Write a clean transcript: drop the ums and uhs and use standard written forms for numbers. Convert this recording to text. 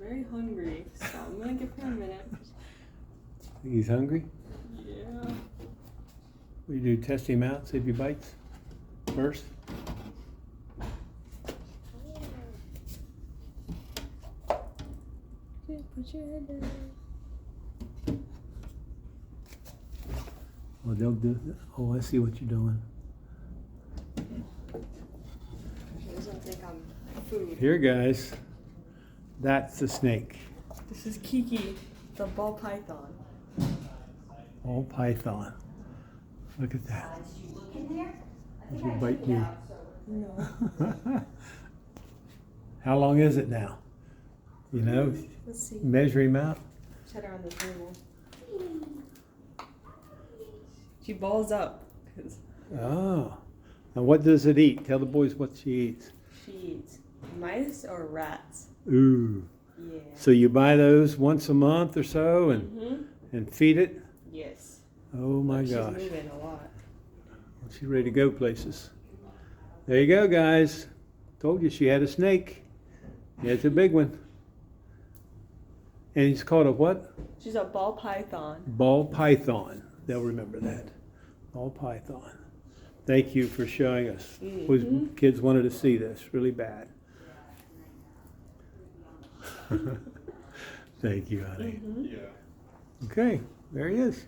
very hungry, so I'm gonna give him a minute. He's hungry? Yeah. We do test him out, see if he bites first. Okay, put your head down. Well, they'll do. Oh, I see what you're doing. He doesn't think I'm food. Here, guys. That's the snake. This is Kiki, the ball python. Ball python. Look at that. Did you bite me? No. How long is it now? You know? Let's see. Measure him out. Set her on the table. She balls up. Oh. Now what does it eat? Tell the boys what she eats. She eats mice or rats. Ooh. Yeah. So you buy those once a month or so and feed it? Yes. Oh my gosh. She's moving a lot. She's ready to go places. There you go, guys. Told you she had a snake. Yeah, it's a big one. And it's called a what? She's a ball python. Ball python. They'll remember that. Ball python. Thank you for showing us. Kids wanted to see this really bad. Thank you, honey. Yeah. Okay, there he is.